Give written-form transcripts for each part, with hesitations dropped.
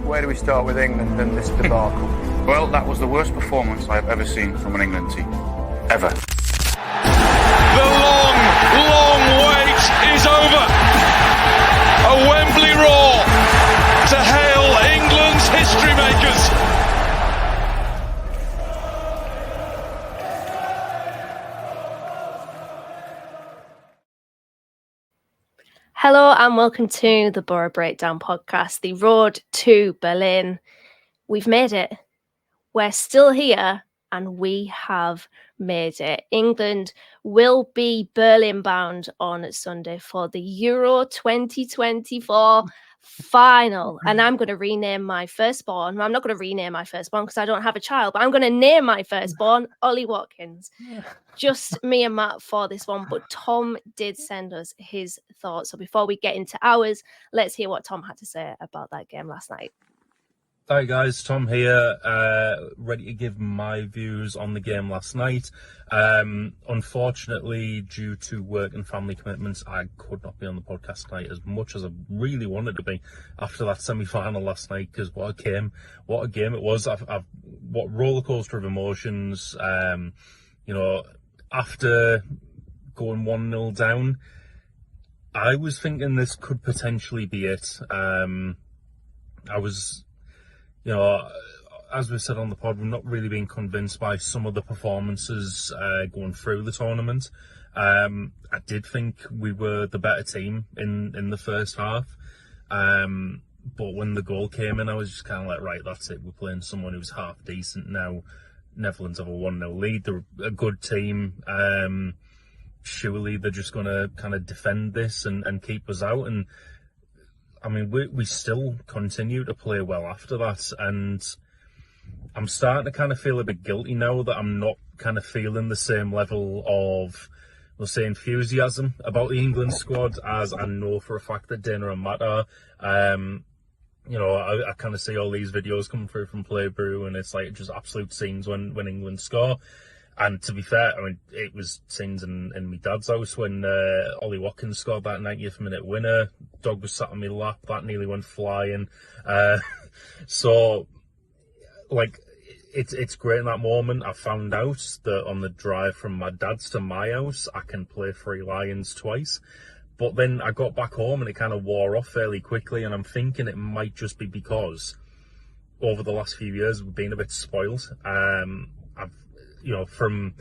Where do we start with England and this debacle? Well, that was the worst performance I've ever seen from an England team. Ever. The long, long wait is over. A Wembley roar to hail England's history makers. Hello and welcome to the Borough Breakdown podcast, the road to Berlin. We've made it. We're still here and we have made it. England will be Berlin bound on Sunday for the Euro 2024 final. And I'm going to rename my firstborn. I'm not going to rename my firstborn because I don't have a child, but I'm going to name my firstborn Ollie Watkins. Just me and Matt for this one, but Tom did send us his thoughts. So before we get into ours, let's hear what Tom had to say about that game last night. Hi guys, Tom here, ready to give my views on the game last night. Unfortunately, due to work and family commitments, I could not be on the podcast tonight as much as I really wanted to be after that semi-final last night, because what a game it was. What rollercoaster of emotions. After going 1-0 down, I was thinking this could potentially be it. I was, as we said on the pod, we've not really been convinced by some of the performances going through the tournament. I did think we were the better team in the first half. But when the goal came in, I was just kind of like, right, that's it. We're playing someone who's half decent now. Netherlands have a 1-0 lead. They're a good team. Surely they're just going to kind of defend this and keep us out. And I mean, we still continue to play well after that. And I'm starting to kind of feel a bit guilty now that I'm not kind of feeling the same level of, we'll say, enthusiasm about the England squad as I know for a fact that Dana and Matt are. I kind of see all these videos coming through from Playbrew, and it's like just absolute scenes when England score. And to be fair, I mean, it was scenes in my dad's house when Ollie Watkins scored that 90th minute winner. Dog was sat on my lap, that nearly went flying. So, like, it's great in that moment. I found out that on the drive from my dad's to my house, I can play Three Lions twice. But then I got back home and it kind of wore off fairly quickly, and I'm thinking it might just be because over the last few years we've been a bit spoiled. From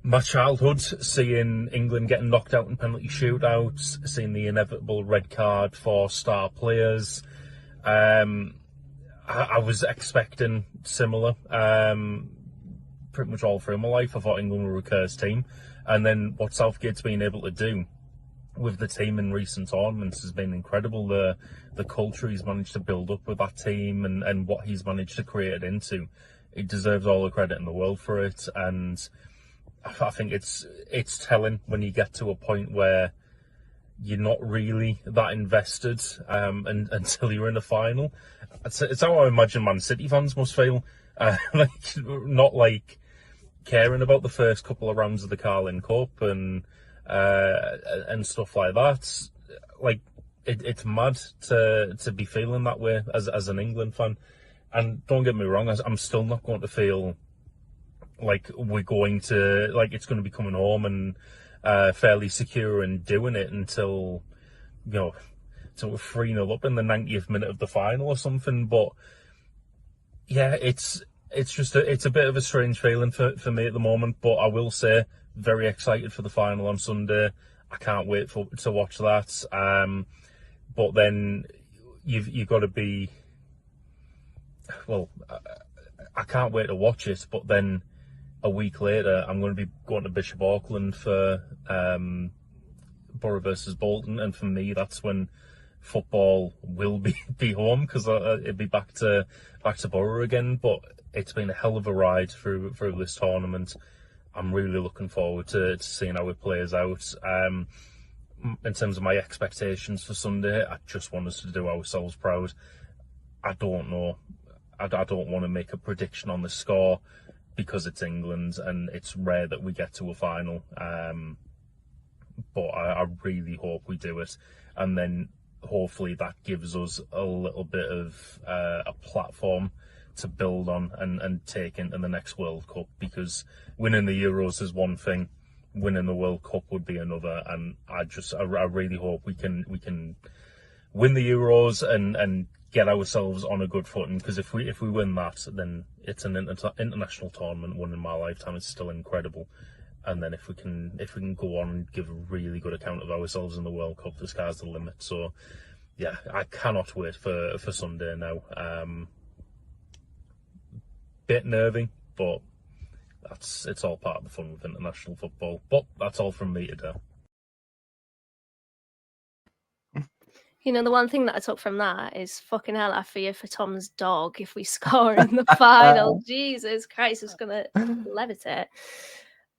my childhood, seeing England getting knocked out in penalty shootouts, seeing the inevitable red card for star players, I was expecting similar. Pretty much all through my life, I thought England were a cursed team, and then what Southgate's been able to do with the team in recent tournaments has been incredible. The culture he's managed to build up with that team and what he's managed to create it into. He deserves all the credit in the world for it, and I think it's telling when you get to a point where you're not really that invested until you're in a final. It's how I imagine Man City fans must feel, not like caring about the first couple of rounds of the Carling Cup and stuff like that. Like it's mad to be feeling that way as an England fan. And don't get me wrong, I'm still not going to feel like we're going to, like it's going to be coming home and fairly secure and doing it until we're 3-0 up in the 90th minute of the final or something. But yeah, it's a bit of a strange feeling for me at the moment. But I will say, very excited for the final on Sunday. I can't wait to watch that. But then you've got to be, well, I can't wait to watch it. But then a week later, I'm going to be going to Bishop Auckland for Borough versus Bolton, and for me, that's when football will be home, because it'll be back to Borough again. But it's been a hell of a ride through this tournament. I'm really looking forward to seeing how it plays out. In terms of my expectations for Sunday, I just want us to do ourselves proud. I don't know. I don't want to make a prediction on the score because it's England and it's rare that we get to a final. But I really hope we do it. And then hopefully that gives us a little bit of a platform to build on and take into the next World Cup, because winning the Euros is one thing, winning the World Cup would be another, and I really hope we can win the Euros and get ourselves on a good footing, because if we win that, then it's an international tournament won in my lifetime. It's still incredible. And then if we can go on and give a really good account of ourselves in the World Cup, the sky's the limit. So yeah, I cannot wait for Sunday now. Bit nervy, but it's all part of the fun with international football. But that's all from me today. You know, the one thing that I took from that is fucking hell, I fear for Tom's dog if we score in the final. Jesus Christ, it's going to levitate.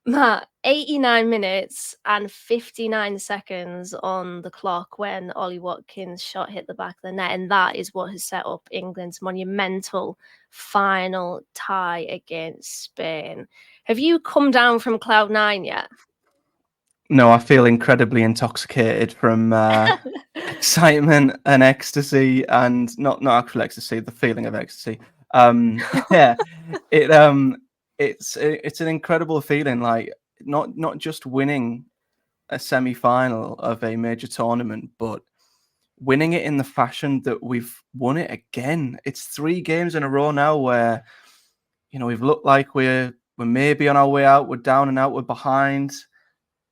Matt, 89 minutes and 59 seconds on the clock when Ollie Watkins' shot hit the back of the net, and that is what has set up England's monumental final tie against Spain. Have you come down from cloud nine yet? No, I feel incredibly intoxicated from excitement and ecstasy, and not actual ecstasy, the feeling of ecstasy. Yeah, it's an incredible feeling. Like not just winning a semi-final of a major tournament, but winning it in the fashion that we've won it again. It's 3 games in a row now where, you know, we've looked like we're maybe on our way out, we're down and out, we're behind.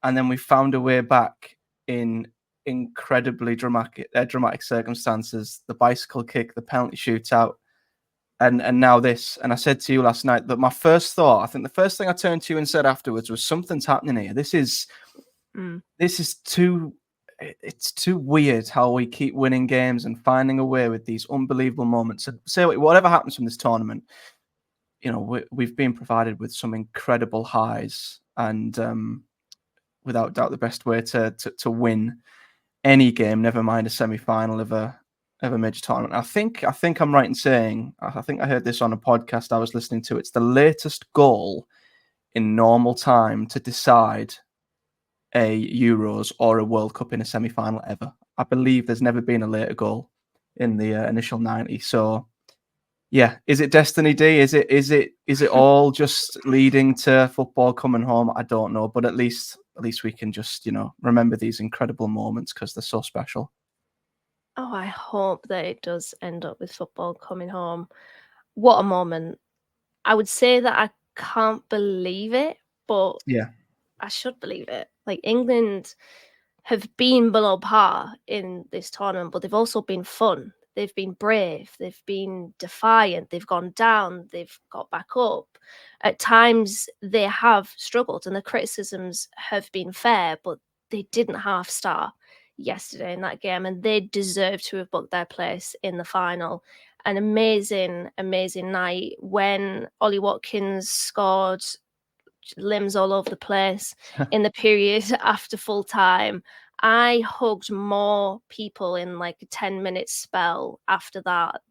And then we found a way back in incredibly dramatic circumstances. The bicycle kick, the penalty shootout, and now this. And I said to you last night that my first thought, I think the first thing I turned to you and said afterwards was, something's happening here. This is too weird how we keep winning games and finding a way with these unbelievable moments. And say whatever happens from this tournament, you know, we've been provided with some incredible highs, and without doubt the best way to win any game, never mind a semi-final of a major tournament. I think I'm right in saying, I think I heard this on a podcast I was listening to, it's the latest goal in normal time to decide a Euros or a World Cup in a semi-final ever. I believe there's never been a later goal in the initial 90. So yeah, is it destiny, D? Is it all just leading to football coming home? I don't know, but at least we can just, you know, remember these incredible moments because they're so special. Oh, I hope that it does end up with football coming home. What a moment. I would say that I can't believe it, but Yeah, I should believe it. Like, England have been below par in this tournament, but they've also been fun. They've been brave. They've been defiant. They've gone down. They've got back up. At times, they have struggled, and the criticisms have been fair, but they didn't half-star yesterday in that game, and they deserve to have booked their place in the final. An amazing, amazing night when Ollie Watkins scored, limbs all over the place in the period after full time. I hugged more people in like a 10-minute spell after that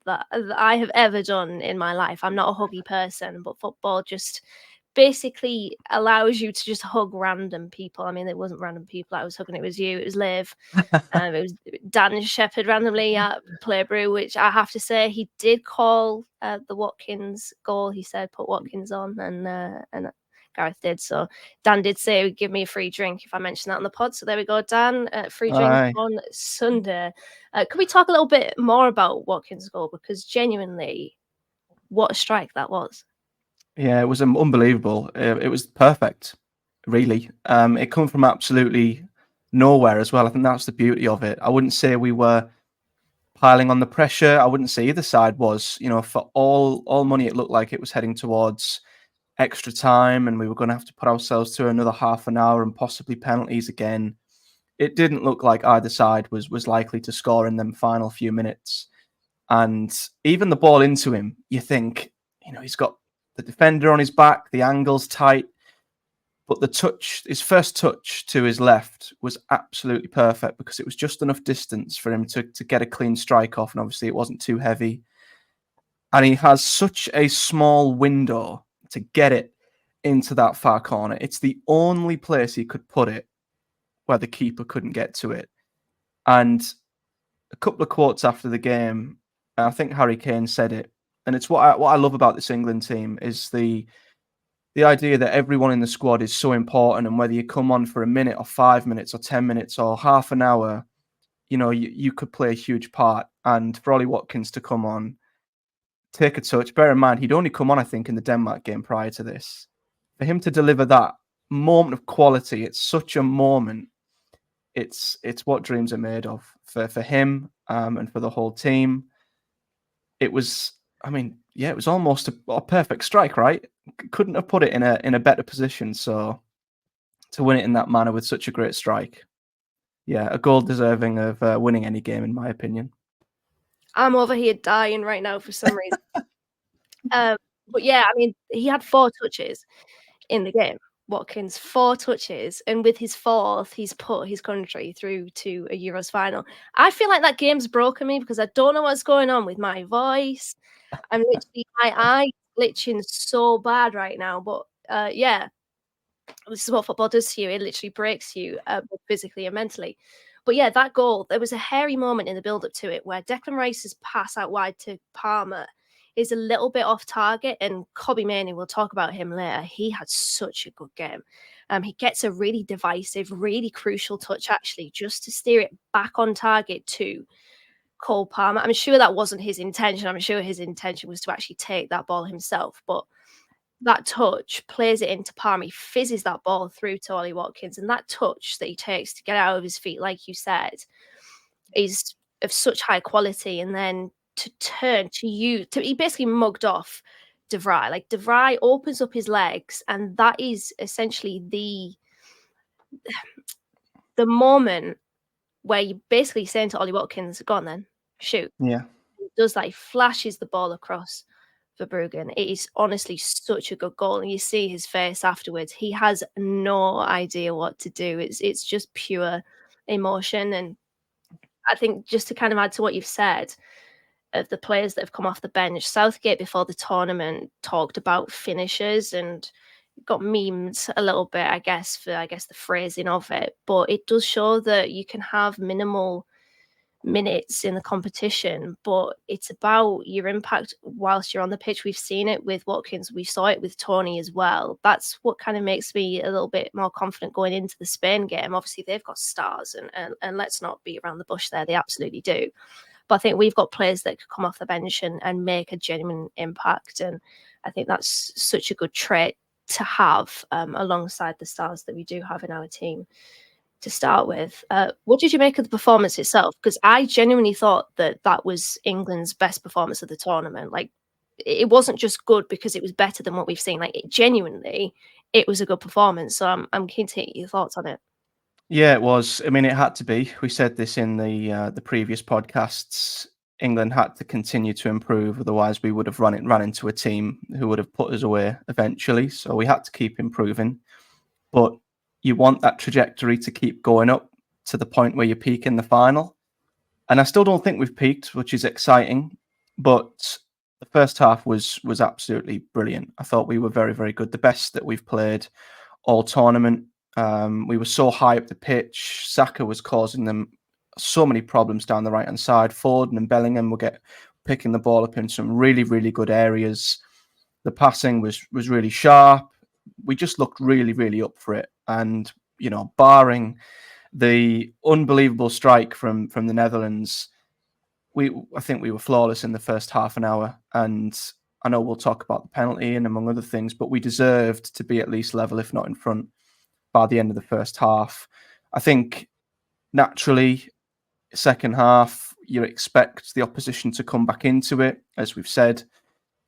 I have ever done in my life. I'm not a huggy person, but football just basically allows you to just hug random people. I mean, it wasn't random people I was hugging, it was you, it was Liv. It was Dan Shepherd randomly at Playbrew, which I have to say, he did call the Watkins goal. He said, put Watkins on, and Gareth did. So Dan did say, give me a free drink if I mention that on the pod. So there we go, Dan. Free drink on Sunday. Can we talk a little bit more about Watkins' goal? Because genuinely, what a strike that was. Yeah, it was unbelievable. It was perfect, really. It come from absolutely nowhere as well. I think that's the beauty of it. I wouldn't say we were piling on the pressure. I wouldn't say either side was. You know, for all money, it looked like it was heading towards extra time, and we were going to have to put ourselves through another half an hour and possibly penalties again. It didn't look like either side was likely to score in them final few minutes. And even the ball into him, you think, you know, he's got the defender on his back, the angle's tight, but the touch, his first touch to his left was absolutely perfect because it was just enough distance for him to get a clean strike off, and obviously it wasn't too heavy. And he has such a small window to get it into that far corner. It's the only place he could put it where the keeper couldn't get to it. And a couple of quotes after the game. And I think Harry Kane said it, and it's what I love about this England team is the idea that everyone in the squad is so important, and whether you come on for a minute or 5 minutes or 10 minutes or half an hour, you could play a huge part. And for Ollie Watkins to come on, take a touch, bear in mind, he'd only come on, I think, in the Denmark game prior to this. For him to deliver that moment of quality, it's such a moment. It's what dreams are made of for him and for the whole team. It was, it was almost a perfect strike, right? Couldn't have put it in a better position. So to win it in that manner with such a great strike, yeah, a goal deserving of winning any game, in my opinion. I'm over here dying right now for some reason. But yeah, he had 4 touches in the game. Watkins, 4 touches, and with his 4th, he's put his country through to a Euros final. I feel like that game's broken me because I don't know what's going on with my voice. I'm literally, my eye glitching so bad right now. But yeah, this is what football does to you. It literally breaks you physically and mentally. But yeah, that goal, there was a hairy moment in the build-up to it where Declan Rice's pass out wide to Palmer is a little bit off target, and Kobbie Mainoo, we'll talk about him later. He had such a good game. He gets a really divisive, really crucial touch, actually, just to steer it back on target to Cole Palmer. I'm sure that wasn't his intention. I'm sure his intention was to actually take that ball himself, but that touch plays it into Palmer. He fizzes that ball through to Ollie Watkins, and that touch that he takes to get out of his feet, like you said, is of such high quality. And then to turn to he basically mugged off De Vrij. Like, De Vrij opens up his legs, and that is essentially the moment where you basically saying to Ollie Watkins, "Go on then, shoot." Yeah. He does that. He flashes the ball across Verbruggen. It is honestly such a good goal, and you see his face afterwards. He has no idea what to do. It's just pure emotion. And I think, just to kind of add to what you've said of the players that have come off the bench, Southgate before the tournament talked about finishers and got memed a little bit, I guess, for the phrasing of it. But it does show that you can have minimal minutes in the competition, but it's about your impact whilst you're on the pitch. We've seen it with Watkins, we saw it with Tony as well. That's what kind of makes me a little bit more confident going into the Spain game. Obviously they've got stars, and let's not beat around the bush there, they absolutely do. But I think we've got players that could come off the bench and make a genuine impact, and I think that's such a good trait to have alongside the stars that we do have in our team to start with. What did you make of the performance itself? Because I genuinely thought that was England's best performance of the tournament. Like, it wasn't just good because it was better than what we've seen. Like, it was a good performance. So I'm keen to hear your thoughts on it. Yeah, it was. I mean, it had to be. We said this in the previous podcasts. England had to continue to improve, otherwise we would have run into a team who would have put us away eventually. So we had to keep improving. But you want that trajectory to keep going up to the point where you peak in the final. And I still don't think we've peaked, which is exciting. But the first half was absolutely brilliant. I thought we were very, very good. The best that we've played all tournament. We were so high up the pitch. Saka was causing them so many problems down the right-hand side. Foden and Bellingham were picking the ball up in some really, really good areas. The passing was really sharp. We just looked really, really up for it. And, barring the unbelievable strike from the Netherlands, I think we were flawless in the first half an hour. And I know we'll talk about the penalty and among other things, but we deserved to be at least level, if not in front, by the end of the first half. I think naturally, second half, you expect the opposition to come back into it. As we've said,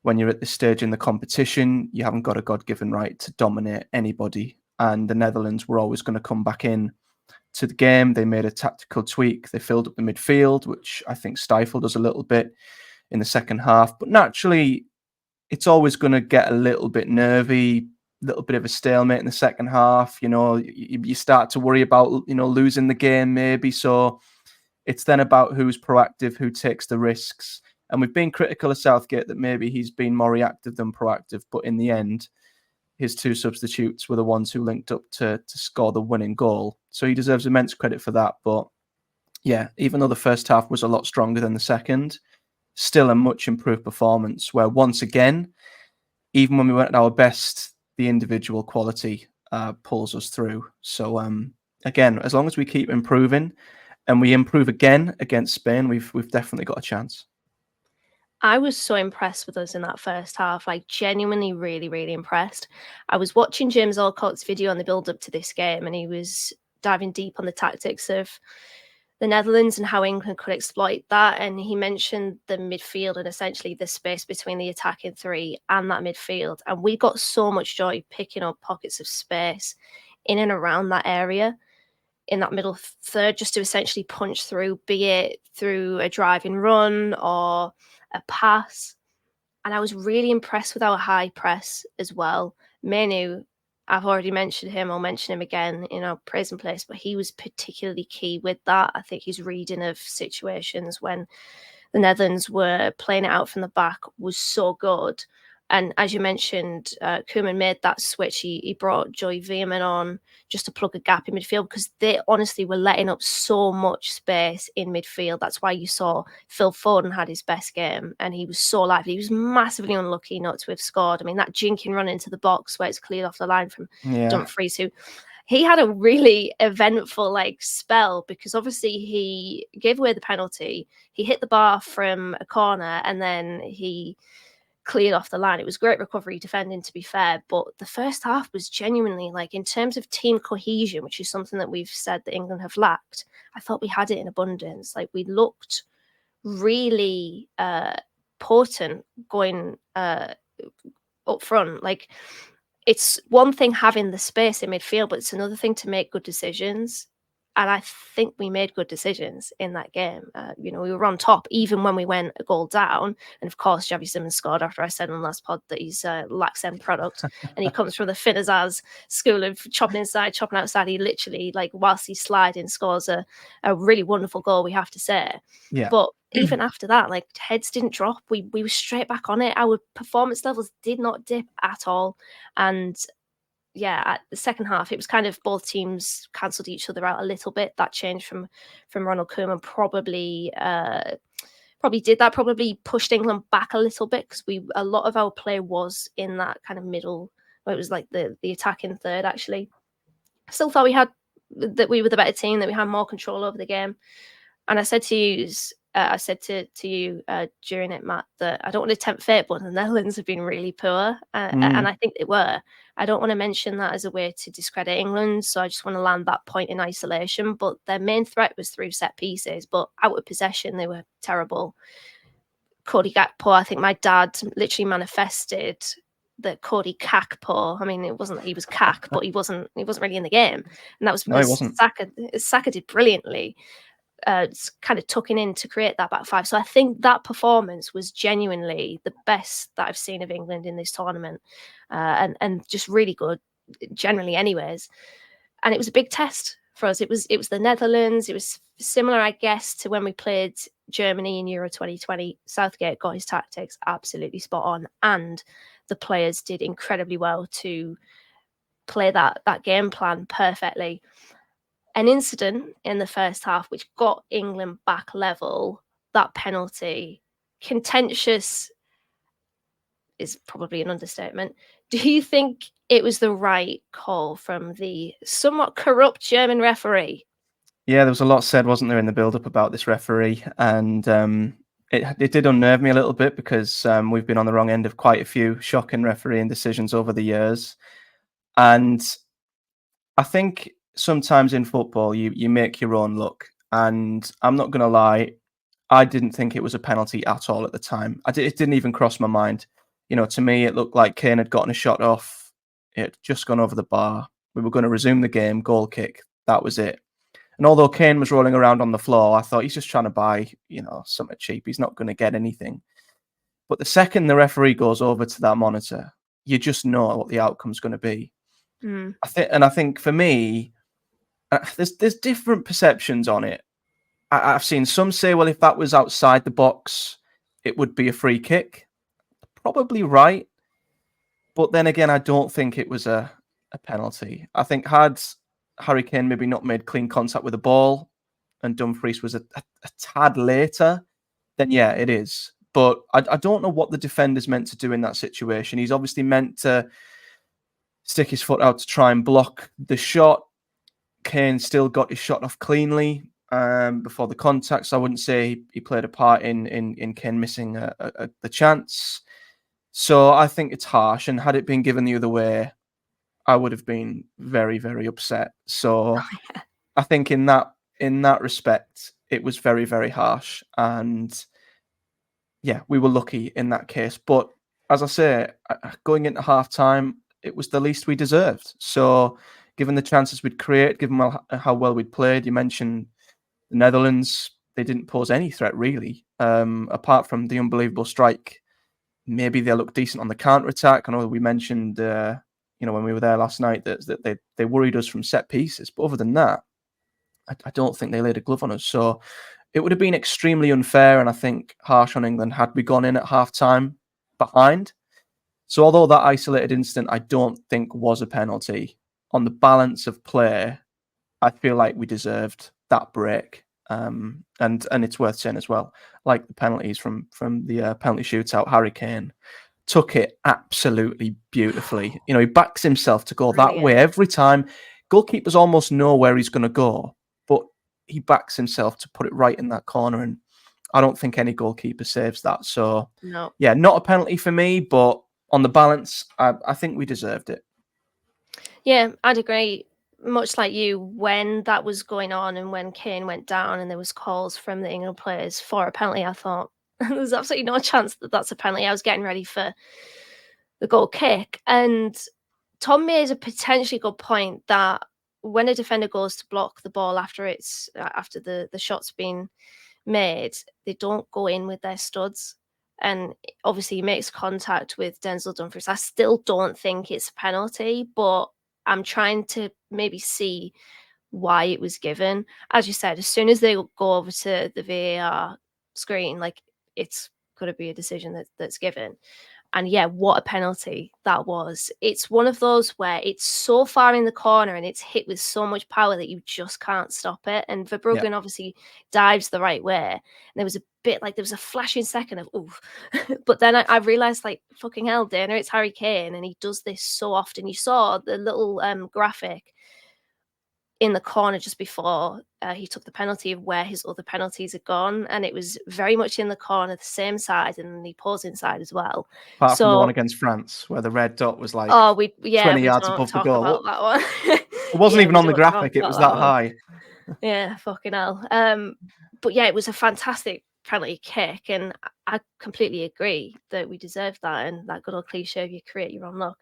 when you're at this stage in the competition, you haven't got a God-given right to dominate anybody. And the Netherlands were always going to come back in to the game. They made a tactical tweak. They filled up the midfield, which I think stifled us a little bit in the second half. But naturally, it's always going to get a little bit nervy, a little bit of a stalemate in the second half. You start to worry about, losing the game maybe. So it's then about who's proactive, who takes the risks. And we've been critical of Southgate that maybe he's been more reactive than proactive. But in the end, his 2 substitutes were the ones who linked up to score the winning goal. So he deserves immense credit for that. But Yeah, even though the first half was a lot stronger than the second, still a much improved performance where once again, even when we weren't at our best, the individual quality pulls us through. So again, as long as we keep improving and we improve again against Spain, we've definitely got a chance. I was so impressed with us in that first half, like genuinely really, really impressed. I was watching James Alcott's video on the build up to this game, and he was diving deep on the tactics of the Netherlands and how England could exploit that. And he mentioned the midfield and essentially the space between the attacking three and that midfield. And we got so much joy picking up pockets of space in and around that area in that middle third, just to essentially punch through, be it through a driving run or a pass. And I was really impressed with our high press as well. Menu, I've already mentioned him. I'll mention him again in our praise and place, but he was particularly key with that. I think his reading of situations when the Netherlands were playing it out from the back was so good. And as you mentioned, Koeman made that switch. He brought Joy Veerman on just to plug a gap in midfield because they honestly were letting up so much space in midfield. That's why you saw Phil Foden had his best game and he was so lively. He was massively unlucky not to have scored. I mean, that jinking run into the box where it's cleared off the line from Dumfries, who he had a really eventful spell because obviously he gave away the penalty. He hit the bar from a corner and then he cleared off the line. It was great recovery defending, to be fair, but the first half was genuinely in terms of team cohesion, which is something that we've said that England have lacked. I thought we had it in abundance. We looked really potent going up front. It's one thing having the space in midfield, but it's another thing to make good decisions. And I think we made good decisions in that game. We were on top even when we went a goal down. And of course, Javi Simmons scored after I said on the last pod that he's a lax end product. And he comes from the Finazaz school of chopping inside, chopping outside. He literally, whilst he's sliding, scores a really wonderful goal, we have to say. Yeah. But even after that, heads didn't drop. We were straight back on it. Our performance levels did not dip at all. And yeah, at the second half, it was kind of both teams cancelled each other out a little bit. That change from Ronald Koeman probably did that. Probably pushed England back a little bit because a lot of our play was in that kind of middle. It was the attacking third. Actually, I still thought we were the better team. That we had more control over the game. And I said to you, during it, Matt, that I don't want to tempt fate, but the Netherlands have been really poor, and I think they were. I don't want to mention that as a way to discredit England, so I just want to land that point in isolation. But their main threat was through set pieces, but out of possession, they were terrible. Cody Gakpo, I think my dad literally manifested the Cody Kakpo. I mean, it wasn't that he was cack, but he wasn't really in the game, and that was because Saka did brilliantly. Kind of tucking in to create that back five. So I think that performance was genuinely the best that I've seen of England in this tournament, and just really good generally anyways. And it was a big test for us. It was the Netherlands. It was similar, I guess, to when we played Germany in Euro 2020. Southgate got his tactics absolutely spot on, and the players did incredibly well to play that game plan perfectly. An incident in the first half which got England back level, that penalty, contentious is probably an understatement. Do you think it was the right call from the somewhat corrupt German referee? Yeah, there was a lot said, wasn't there, in the build-up about this referee, and it did unnerve me a little bit because we've been on the wrong end of quite a few shocking refereeing decisions over the years, and I think sometimes in football, you make your own luck. And I'm not going to lie, I didn't think it was a penalty at all at the time. It didn't even cross my mind. To me, it looked like Kane had gotten a shot off. It had just gone over the bar. We were going to resume the game, goal kick. That was it. And although Kane was rolling around on the floor, I thought he's just trying to buy, something cheap. He's not going to get anything. But the second the referee goes over to that monitor, you just know what the outcome's going to be. I think for me, there's different perceptions on it. I've seen some say, well, if that was outside the box, it would be a free kick. Probably right. But then again, I don't think it was a penalty. I think had Harry Kane maybe not made clean contact with the ball, and Dumfries was a tad later, then yeah, it is. But I don't know what the defender's meant to do in that situation. He's obviously meant to stick his foot out to try and block the shot. Kane still got his shot off cleanly before the contact, so I wouldn't say he played a part in Kane missing the chance. So I think it's harsh, and had it been given the other way, I would have been very, very upset. So I think in that respect, it was very, very harsh, and yeah, we were lucky in that case. But as I say, going into half time, it was the least we deserved. So given the chances we'd create, given how well we'd played, you mentioned the Netherlands, they didn't pose any threat really, apart from the unbelievable strike. Maybe they look decent on the counter-attack. I know we mentioned, when we were there last night, that they worried us from set pieces. But other than that, I don't think they laid a glove on us. So it would have been extremely unfair, and I think harsh on England had we gone in at half-time behind. So although that isolated incident I don't think was a penalty, on the balance of play, I feel like we deserved that break. And it's worth saying as well, like the penalties from the penalty shootout, Harry Kane took it absolutely beautifully. He backs himself to go that way every time. Goalkeepers almost know where he's going to go, but he backs himself to put it right in that corner, and I don't think any goalkeeper saves that. So, No. Yeah, not a penalty for me, but on the balance, I think we deserved it. Yeah, I'd agree. Much like you, when that was going on and when Kane went down and there was calls from the England players for a penalty, I thought there's absolutely no chance that that's a penalty. I was getting ready for the goal kick, and Tom made a potentially good point that when a defender goes to block the ball after the shot's been made, they don't go in with their studs. And obviously he makes contact with Denzel Dumfries. I still don't think it's a penalty, but I'm trying to maybe see why it was given. As you said, as soon as they go over to the VAR screen, like, it's got to be a decision that's given. And yeah, what a penalty that was. It's one of those where it's so far in the corner and it's hit with so much power that you just can't stop it. And Verbruggen obviously dives the right way. And there was a flashing second of, oof. But then I realized, like, fucking hell, Dana, it's Harry Kane. And he does this so often. You saw the little graphic in the corner just before he took the penalty of where his other penalties had gone, and it was very much in the corner, the same side, and the opposing side as well. Apart from the one against France, where the red dot was like 20 yards above the goal. About that one. It wasn't even on the graphic; it was that high. Yeah, fucking hell. But yeah, it was a fantastic penalty kick, and I completely agree that we deserved that, and that good old cliche of you create your own luck.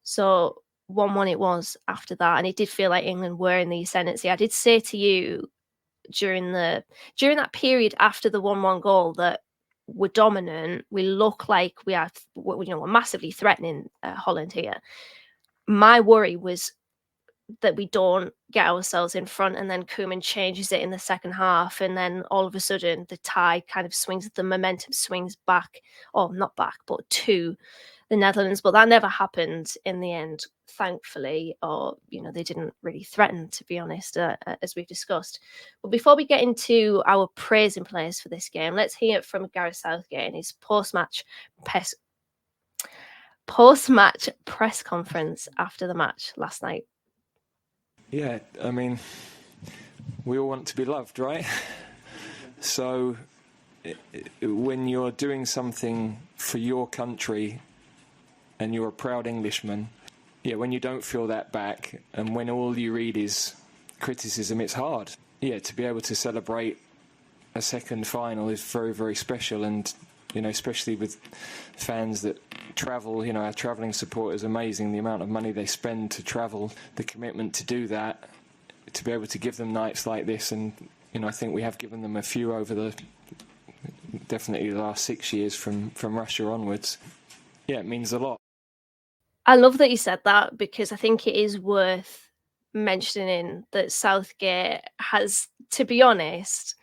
So 1-1 it was after that, and it did feel like England were in the ascendancy. I did say to you during that period after the 1-1 goal that we're dominant. We look like we're massively threatening Holland here. My worry was that we don't get ourselves in front, and then Koeman changes it in the second half, and then all of a sudden the tide kind of swings, the momentum swings back, or not back, but to the Netherlands. But that never happened in the end, thankfully, or they didn't really threaten, to be honest, as we've discussed. But before we get into our praising players for this game, let's hear from Gareth Southgate in his post-match press conference after the match last night. Yeah, I mean, we all want to be loved, right? So when you're doing something for your country and you're a proud Englishman, when you don't feel that back and when all you read is criticism, it's hard. To be able to celebrate a second final is very, very special, and especially with fans that travel, our travelling support is amazing. The amount of money they spend to travel, the commitment to do that, to be able to give them nights like this, and I think we have given them a few over definitely the last 6 years from Russia onwards. It means a lot. I love that you said that, because I think it is worth mentioning that Southgate has, to be honest,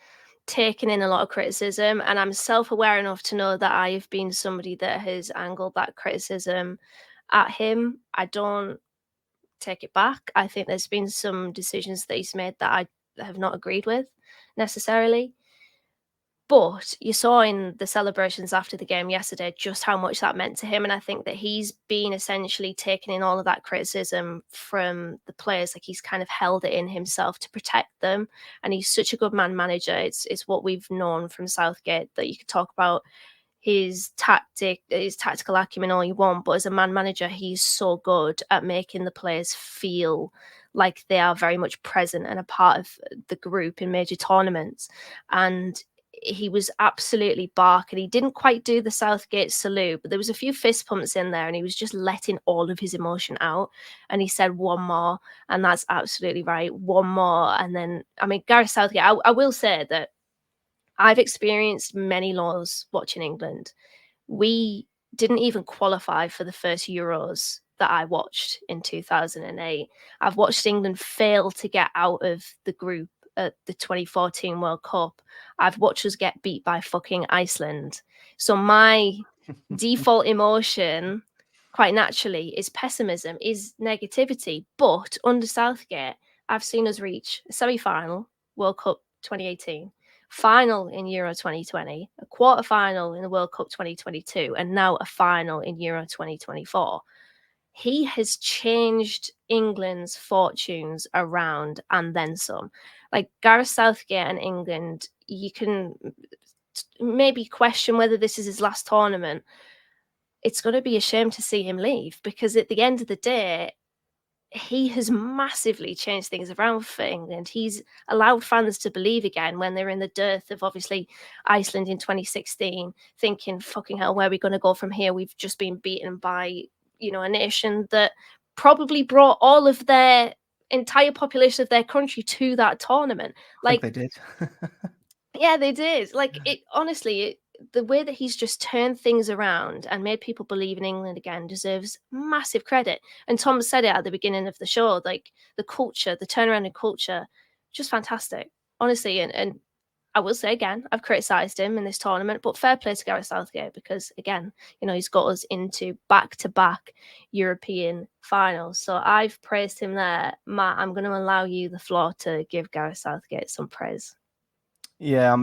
taken in a lot of criticism, and I'm self-aware enough to know that I have been somebody that has angled that criticism at him. I don't take it back. I think there's been some decisions that he's made that I have not agreed with, necessarily. But you saw in the celebrations after the game yesterday just how much that meant to him. And I think that he's been essentially taking in all of that criticism from the players. Like, he's kind of held it in himself to protect them. And he's such a good man manager. It's what we've known from Southgate, that you could talk about his tactical acumen all you want, but as a man manager, he's so good at making the players feel like they are very much present and a part of the group in major tournaments. And he was absolutely barking. He didn't quite do the Southgate salute, but there was a few fist pumps in there, and he was just letting all of his emotion out. And he said, "One more," and that's absolutely right. One more. And then, I mean, Gareth Southgate, I will say that I've experienced many lows watching England. We didn't even qualify for the first Euros that I watched in 2008. I've watched England fail to get out of the group at the 2014 World Cup. I've watched us get beat by fucking Iceland. So my default emotion, quite naturally, is pessimism, is negativity. But under Southgate, I've seen us reach a semi-final, World Cup 2018, final in Euro 2020, a quarter-final in the World Cup 2022, and now a final in Euro 2024. He has changed England's fortunes around and then some. Like, Gareth Southgate and England, you can maybe question whether this is his last tournament. It's going to be a shame to see him leave, because at the end of the day, he has massively changed things around for England. He's allowed fans to believe again when they're in the dearth of, obviously, Iceland in 2016, thinking, fucking hell, where are we going to go from here? We've just been beaten by, a nation that probably brought all of their entire population of their country to that tournament. I think they did. Yeah, they did. Like, it honestly, the way that he's just turned things around and made people believe in England again deserves massive credit. And Tom said it at the beginning of the show, like, the culture, the turnaround in culture, just fantastic, honestly. And I will say again, I've criticised him in this tournament, but fair play to Gareth Southgate, because again, he's got us into back-to-back European finals. So I've praised him there. Matt, I'm going to allow you the floor to give Gareth Southgate some praise. Yeah,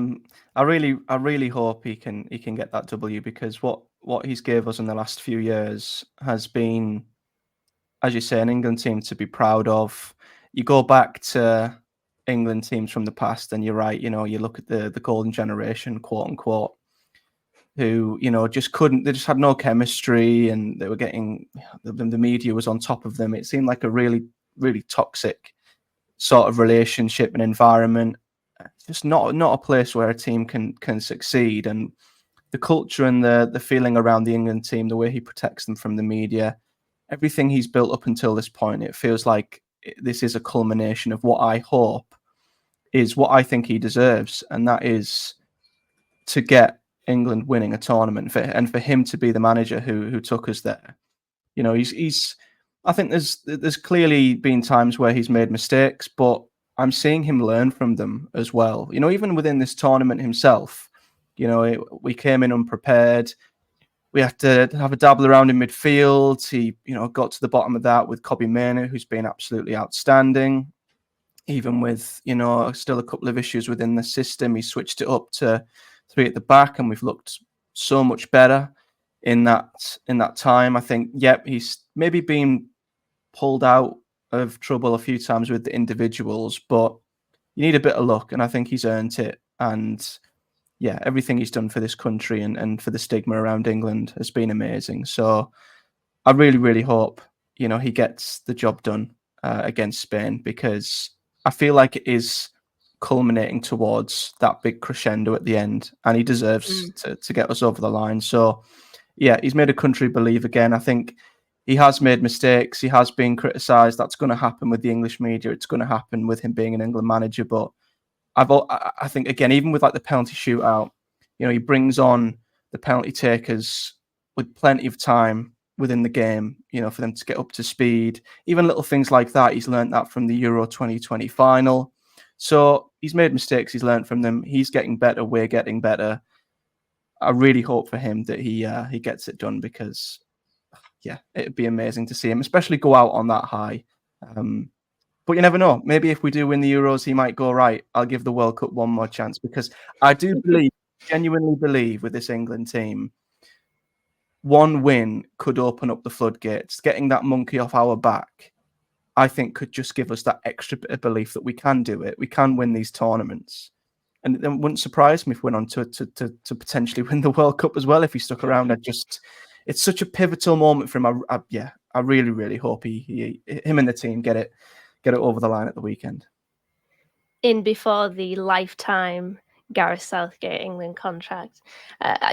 I really hope he can get that W, because what he's gave us in the last few years has been, as you say, an England team to be proud of. You go back to England teams from the past, and you're right. You look at the golden generation, quote unquote, who just couldn't. They just had no chemistry, and they were getting the media was on top of them. It seemed like a really, really toxic sort of relationship and environment. Just not a place where a team can succeed. And the culture and the feeling around the England team, the way he protects them from the media, everything he's built up until this point, it feels like this is a culmination of what I hope is what I think he deserves, and that is to get England winning a tournament, and for him to be the manager who took us there. He's I think there's clearly been times where he's made mistakes, but I'm seeing him learn from them as well. Even within this tournament himself, we came in unprepared. We had to have a dabble around in midfield. He, got to the bottom of that with Kobbie Mainoo, who's been absolutely outstanding. Even with, still a couple of issues within the system, he switched it up to 3 at the back, and we've looked so much better in that time. I think, he's maybe been pulled out of trouble a few times with the individuals, but you need a bit of luck, and I think he's earned it. And everything he's done for this country and for the stigma around England has been amazing. So I really, really hope, he gets the job done against Spain, because I feel like it is culminating towards that big crescendo at the end, and he deserves to get us over the line. So he's made a country believe again. I think he has made mistakes. He has been criticised. That's going to happen with the English media. It's going to happen with him being an England manager. But I think, again, even with like the penalty shootout, he brings on the penalty takers with plenty of time within the game, for them to get up to speed. Even little things like that, he's learned that from the Euro 2020 final. So he's made mistakes. He's learned from them. He's getting better. We're getting better. I really hope for him that he gets it done, because it'd be amazing to see him, especially go out on that high. But But you never know. Maybe if we do win the Euros, he might go, right, I'll give the World Cup one more chance. Because I do genuinely believe with this England team, one win could open up the floodgates. Getting that monkey off our back, I think, could just give us that extra bit of belief that we can do it. We can win these tournaments. And it wouldn't surprise me if we went on to potentially win the World Cup as well if he stuck around. It's such a pivotal moment for him. I really, really hope him and the team get it over the line at the weekend. In before the lifetime Gareth Southgate England contract.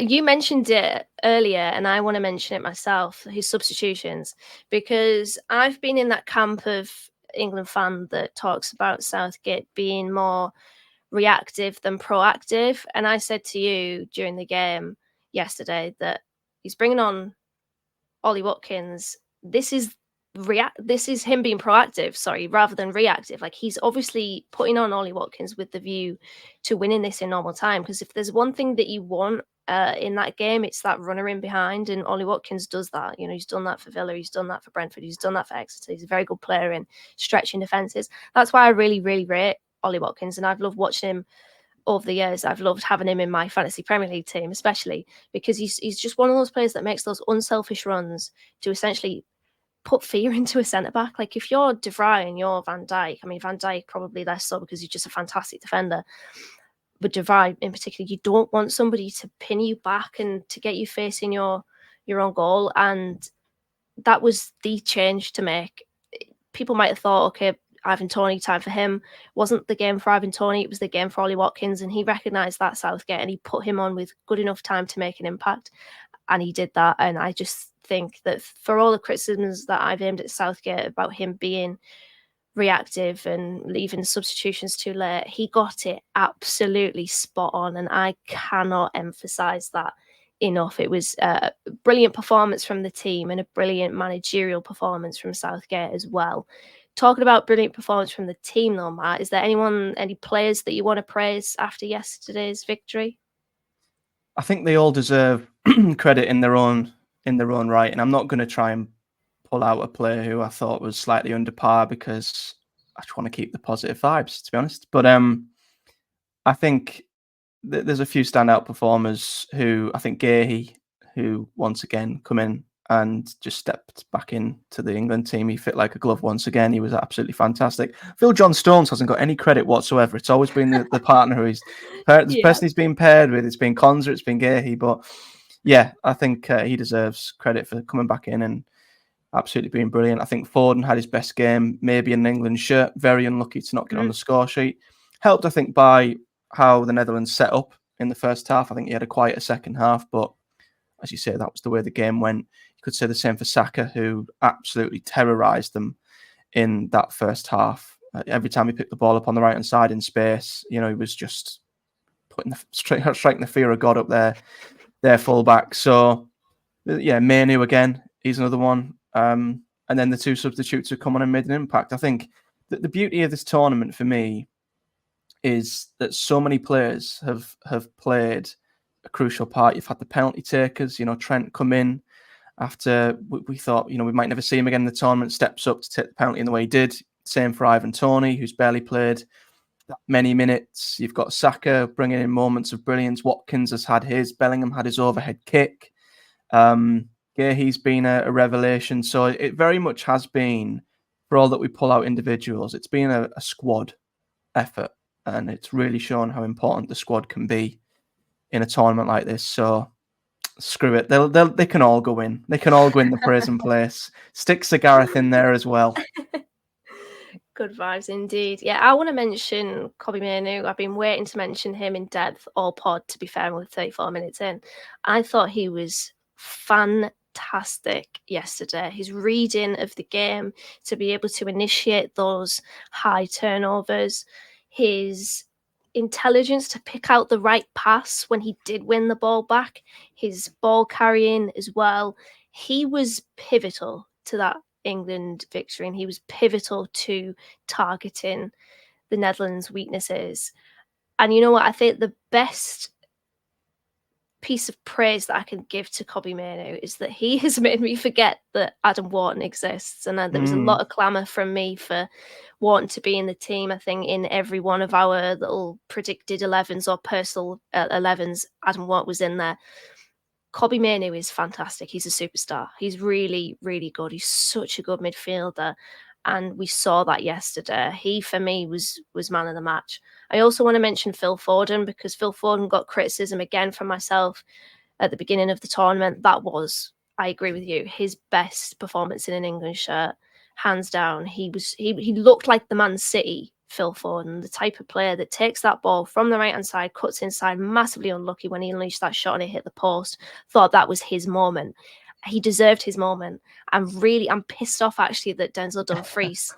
You mentioned it earlier, and I want to mention it myself, his substitutions, because I've been in that camp of England fan that talks about Southgate being more reactive than proactive. And I said to you during the game yesterday that he's bringing on Ollie Watkins. This is him being proactive, rather than reactive. Like, he's obviously putting on Ollie Watkins with the view to winning this in normal time. Because if there's one thing that you want in that game, it's that runner in behind, and Ollie Watkins does that. You know, he's done that for Villa, he's done that for Brentford, he's done that for Exeter. He's a very good player in stretching defences. That's why I really, really rate Ollie Watkins, and I've loved watching him over the years. I've loved having him in my fantasy Premier League team, especially because he's just one of those players that makes those unselfish runs to essentially put fear into a centre-back. Like, if you're De Vrij and you're Van Dijk, I mean, Van Dijk probably less so because he's just a fantastic defender, but De Vrij in particular, you don't want somebody to pin you back and to get you facing your own goal. And that was the change to make. People might have thought, okay, Ivan Toney, time for him. Wasn't the game for Ivan Toney, it was the game for Ollie Watkins, and he recognised that, Southgate, and he put him on with good enough time to make an impact, and he did that. And I just think that for all the criticisms that I've aimed at Southgate about him being reactive and leaving substitutions too late, he got it absolutely spot on, and I cannot emphasise that enough. It was a brilliant performance from the team and a brilliant managerial performance from Southgate as well. Talking about brilliant performance from the team though, Matt, is there any players that you want to praise after yesterday's victory? I think they all deserve credit in their own right, and I'm not going to try and pull out a player who I thought was slightly under par because I just want to keep the positive vibes, to be honest. But I think there's a few standout performers who I think Gahey, who once again come in and just stepped back into the England team. He fit like a glove once again. He was absolutely fantastic. Phil John Stones hasn't got any credit whatsoever. It's always been the partner who the person he's been paired with. It's been Konza, it's been Gahey. But yeah, I think he deserves credit for coming back in and absolutely being brilliant. I think Foden had his best game, maybe in an England shirt. Very unlucky to not get on the score sheet. Helped, I think, by how the Netherlands set up in the first half. I think he had a quieter second half, but as you say, that was the way the game went. You could say the same for Saka, who absolutely terrorised them in that first half. Every time he picked the ball up on the right-hand side in space, he was just striking the fear of God up there, their fullback. So, yeah, Manu again, he's another one. And then the two substitutes have come on and made an impact. I think that the beauty of this tournament for me is that so many players have played a crucial part. You've had the penalty takers, Trent come in after we thought, we might never see him again in the tournament, steps up to take the penalty in the way he did. Same for Ivan Toney, who's barely played that many minutes. You've got Saka bringing in moments of brilliance. Watkins has had his. Bellingham had his overhead kick. He's been a revelation. So it very much has been, for all that we pull out individuals, it's been a squad effort. And it's really shown how important the squad can be in a tournament like this. So screw it. They can all go in. They can all go in the praise and place. Stick Sir Gareth in there as well. Good vibes indeed. Yeah, I want to mention Kobbie Mainoo. I've been waiting to mention him in depth all pod, to be fair, with 34 minutes in. I thought he was fantastic yesterday. His reading of the game, to be able to initiate those high turnovers, his intelligence to pick out the right pass when he did win the ball back, his ball carrying as well. He was pivotal to that England victory, and he was pivotal to targeting the Netherlands' weaknesses. And you know what? I think the best piece of praise that I can give to Kobbie Mainoo is that he has made me forget that Adam Wharton exists. And there was a lot of clamour from me for Wharton to be in the team. I think in every one of our little predicted 11s or personal 11s, Adam Wharton was in there. Kobbie Mainoo is fantastic. He's a superstar. He's really, really good. He's such a good midfielder. And we saw that yesterday. He, for me, was man of the match. I also want to mention Phil Foden, because Phil Foden got criticism again from myself at the beginning of the tournament. That was, I agree with you, his best performance in an England shirt, hands down. He looked like the Man City Phil Foden, the type of player that takes that ball from the right-hand side, cuts inside, massively unlucky when he unleashed that shot and it hit the post. Thought that was his moment. He deserved his moment. I'm pissed off actually that Denzel Dumfries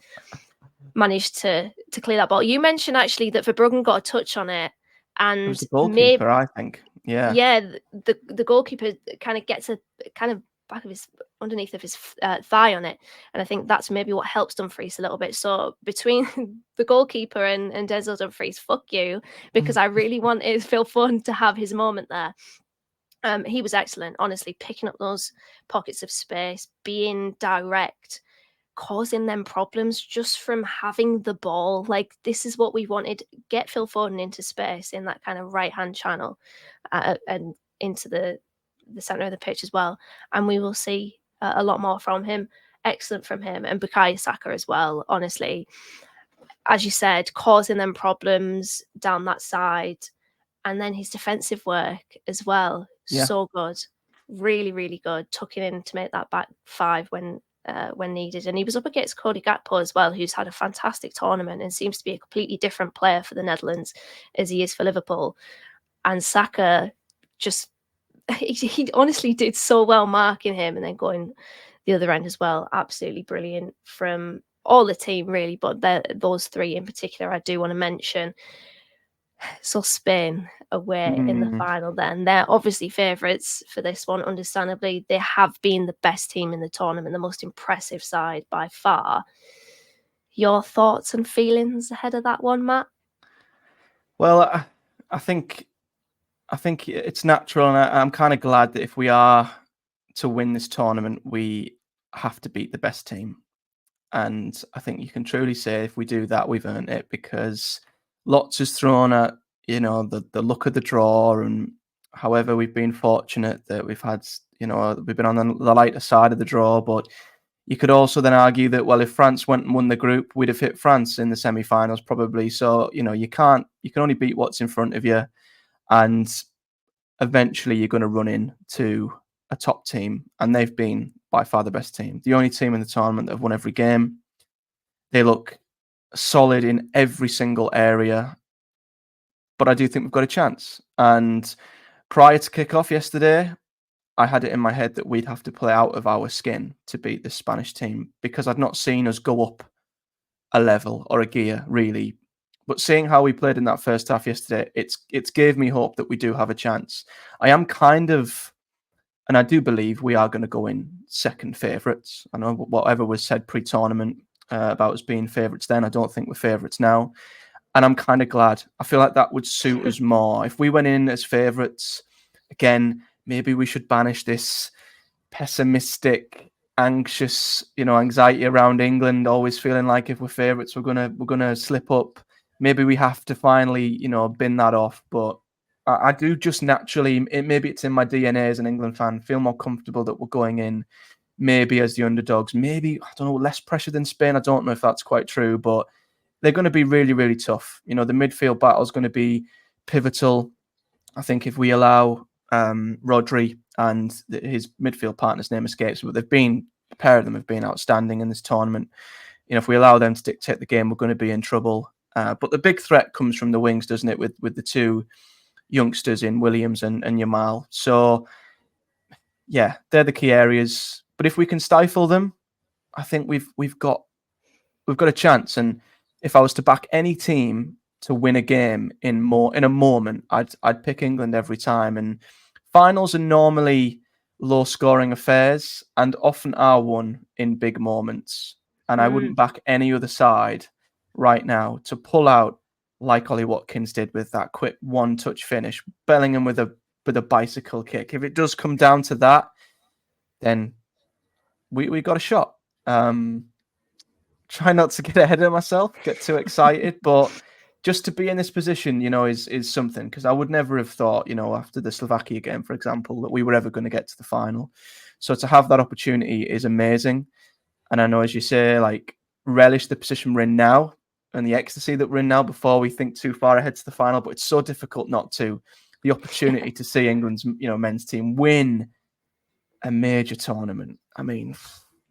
managed to clear that ball. You mentioned actually that Verbruggen got a touch on it, and it was the goalkeeper, I think. Yeah, the goalkeeper kind of gets a kind of back of his underneath of his thigh on it, and I think that's maybe what helps Dumfries a little bit. So between the goalkeeper and Denzel Dumfries, fuck you, because I really wanted Phil Foden to have his moment there. He was excellent, honestly, picking up those pockets of space, being direct, causing them problems just from having the ball. Like, this is what we wanted. Get Phil Foden into space in that kind of right-hand channel and into the centre of the pitch as well. And we will see a lot more from him. Excellent from him. And Bukayo Saka as well, honestly. As you said, causing them problems down that side. And then his defensive work as well. Yeah. So good. Really, really good. Tucking in to make that back five when needed. And he was up against Cody Gakpo as well, who's had a fantastic tournament and seems to be a completely different player for the Netherlands as he is for Liverpool. And Saka just, he honestly did so well marking him and then going the other end as well. Absolutely brilliant from all the team, really. But those three in particular, I do want to mention. So Spain away in the final then. They're obviously favourites for this one, understandably. They have been the best team in the tournament, the most impressive side by far. Your thoughts and feelings ahead of that one, Matt? Well, I think it's natural, and I'm kind of glad that if we are to win this tournament, we have to beat the best team. And I think you can truly say if we do that, we've earned it, because lots is thrown at, the luck of the draw, and however we've been fortunate that we've had, we've been on the lighter side of the draw. But you could also then argue that, well, if France went and won the group, we'd have hit France in the semi-finals probably. So, you can only beat what's in front of you. And eventually you're going to run into a top team, and they've been by far the best team. The only team in the tournament that have won every game. They look solid in every single area, but I do think we've got a chance. And prior to kick-off yesterday, I had it in my head that we'd have to play out of our skin to beat this Spanish team, because I'd not seen us go up a level or a gear, really. But seeing how we played in that first half yesterday, it's gave me hope that we do have a chance. I am kind of, and I do believe we are going to go in second favourites. I know whatever was said pre-tournament about us being favourites then, I don't think we're favourites now. And I'm kind of glad. I feel like that would suit us more. If we went in as favourites, again, maybe we should banish this pessimistic, anxious, anxiety around England, always feeling like if we're favourites, we're gonna slip up. Maybe we have to finally, bin that off. But I do just naturally, maybe it's in my DNA as an England fan, feel more comfortable that we're going in maybe as the underdogs. Maybe, I don't know, less pressure than Spain. I don't know if that's quite true, but they're going to be really, really tough. The midfield battle is going to be pivotal. I think if we allow Rodri and his midfield partner's name escapes, but a pair of them have been outstanding in this tournament. If we allow them to dictate the game, we're going to be in trouble. But the big threat comes from the wings, doesn't it, with the two youngsters in Williams and Yamal. So, yeah, they're the key areas. But if we can stifle them, I think we've got a chance. And if I was to back any team to win a game in a moment, I'd pick England every time. And finals are normally low-scoring affairs and often are won in big moments. And I wouldn't back any other side right now to pull out like Ollie Watkins did with that quick one-touch finish. Bellingham with a with a bicycle kick. If it does come down to that, then we got a shot. Try not to get ahead of myself, get too excited, but just to be in this position, is something, because I would never have thought, after the Slovakia game, for example, that we were ever going to get to the final. So to have that opportunity is amazing. And I know, as you say, like, relish the position we're in now and the ecstasy that we're in now before we think too far ahead to the final. But it's so difficult not to. The opportunity to see England's, men's team win a major tournament. I mean,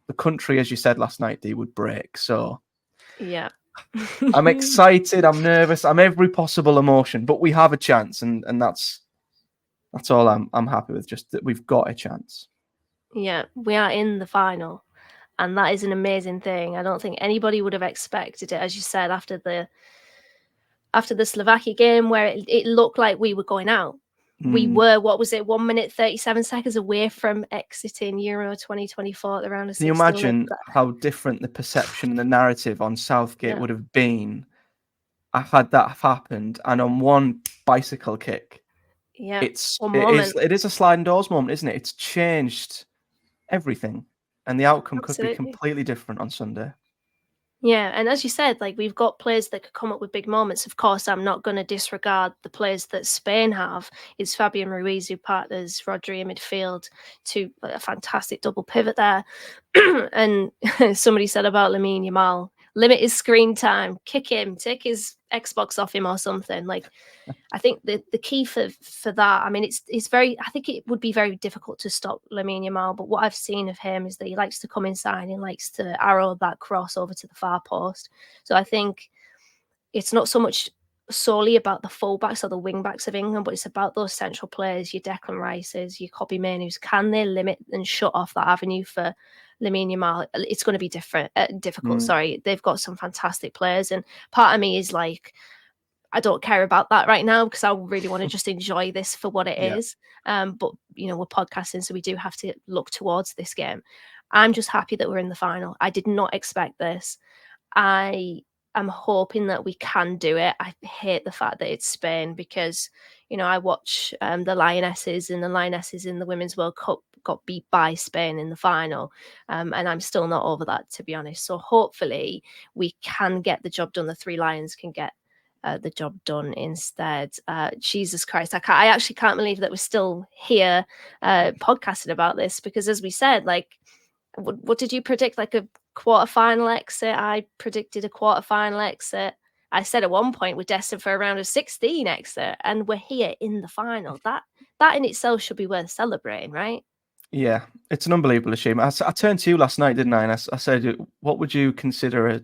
the country, as you said last night, Dee, would break. So Yeah. I'm excited. I'm nervous. I'm every possible emotion. But we have a chance, and that's all I'm happy with. Just that we've got a chance. Yeah, we are in the final, and that is an amazing thing. I don't think anybody would have expected it, as you said, after the Slovakia game, where it looked like we were going out. We were, 1 minute 37 seconds away from exiting Euro 2024 at the round of 16. Can you imagine how different the perception and the narrative on Southgate would have been had that happened? And on one bicycle kick, it is a sliding doors moment, isn't it? It's changed everything, and the outcome could be completely different on Sunday. Yeah, and as you said, like, we've got players that could come up with big moments. Of course, I'm not going to disregard the players that Spain have. It's Fabian Ruiz who partners Rodri in midfield to a fantastic double pivot there. And somebody said about Lamine Yamal, limit his screen time, kick him, take his Xbox off him or something. Like, I think the key for that, I mean, it's very, I think it would be very difficult to stop Lamine Yamal, but what I've seen of him is that he likes to come inside and likes to arrow that cross over to the far post. So I think it's not so much solely about the fullbacks or the wingbacks of England, but it's about those central players, your Declan Rices, your Kobbie Mainoos. Can they limit and shut off that avenue for Lamine Yamal? It's going to be difficult. Sorry, they've got some fantastic players, and part of me is like, I don't care about that right now because I really want to just enjoy this for what it is. But, we're podcasting, so we do have to look towards this game. I'm just happy that we're in the final. I did not expect this. I am hoping that we can do it. I hate the fact that it's Spain because, I watch the Lionesses, and the Lionesses in the Women's World Cup got beat by Spain in the final. And I'm still not over that, to be honest. So hopefully we can get the job done. The Three Lions can get the job done instead. Jesus Christ, I actually can't believe that we're still here podcasting about this, because as we said, like, what did you predict? Like a quarterfinal exit? I predicted a quarterfinal exit. I said at one point we're destined for a round of 16 exit, and we're here in the final. That in itself should be worth celebrating, right? Yeah, it's an unbelievable achievement. I turned to you last night, didn't I? And I said, what would you consider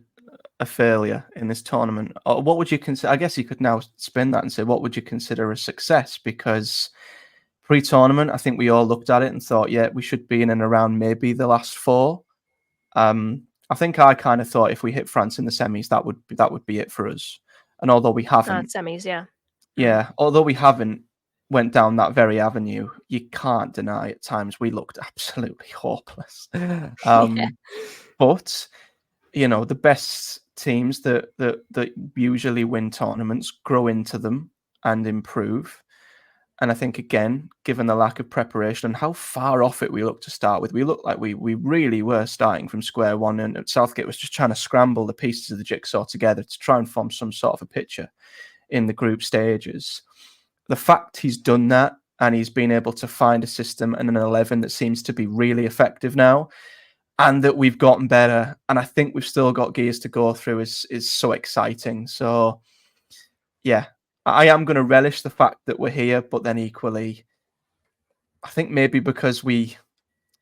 a failure in this tournament? Or what would you consider? I guess you could now spin that and say, what would you consider a success? Because pre-tournament, I think we all looked at it and thought, yeah, we should be in and around maybe the last four. I think I kind of thought if we hit France in the semis, that would be it for us. And although we haven't, semis, although we haven't went down that very avenue, you can't deny at times we looked absolutely hopeless. But the best teams that usually win tournaments grow into them and improve. And I think, again, given the lack of preparation and how far off it we looked to start with, we looked like we really were starting from square one, and Southgate was just trying to scramble the pieces of the jigsaw together to try and form some sort of a picture in the group stages. The fact he's done that and he's been able to find a system and an 11 that seems to be really effective now, and that we've gotten better, and I think we've still got gears to go through, is so exciting. So, yeah, I am going to relish the fact that we're here, but then equally, I think maybe because we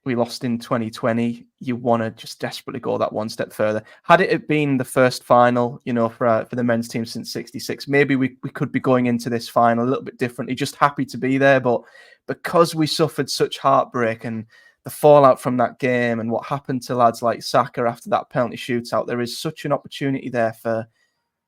lost in 2020, you want to just desperately go that one step further. Had it been the first final, for the men's team since '66, maybe we could be going into this final a little bit differently, just happy to be there. But because we suffered such heartbreak and the fallout from that game and what happened to lads like Saka after that penalty shootout, there is such an opportunity there for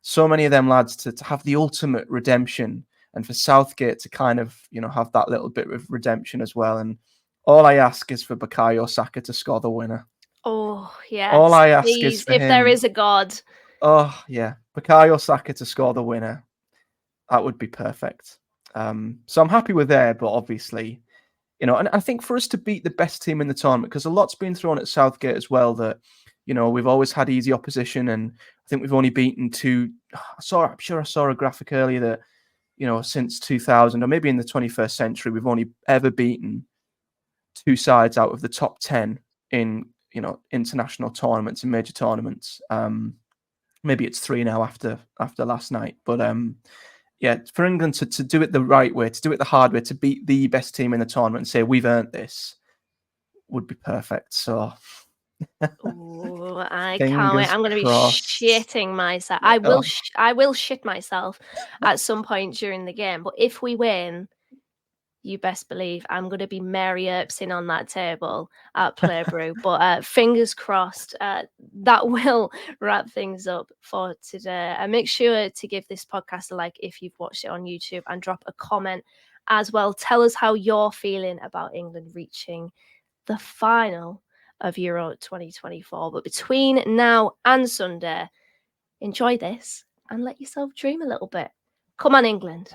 so many of them lads to have the ultimate redemption, and for Southgate to kind of, have that little bit of redemption as well. And all I ask is for Bukayo Saka to score the winner. Oh, yes. All I ask is for if him. there is a God. Oh, yeah. Bukayo Saka to score the winner. That would be perfect. So I'm happy with there, but obviously, you know, and I think for us to beat the best team in the tournament, because a lot's been thrown at Southgate as well, that, you know, we've always had easy opposition, and I think we've only beaten two. I'm sure I saw a graphic earlier that, you know, since 2000 or maybe in the 21st century, we've only ever beaten two sides out of the top 10 in, you know, international tournaments and major tournaments. Maybe it's three now after last night, but yeah, for England to do it the right way, to do it the hard way, to beat the best team in the tournament and say we've earned this, would be perfect. So Ooh, I can't wait. fingers I'm going to be crossed. shitting myself. I will shit myself at some point during the game. But if we win, you best believe I'm going to be Mary Earpsing on that table at Playbrew. But fingers crossed, that will wrap things up for today. And make sure to give this podcast a like if you've watched it on YouTube, and drop a comment as well. Tell us how you're feeling about England reaching the final of Euro 2024. But between now and Sunday, enjoy this and let yourself dream a little bit. Come on, England.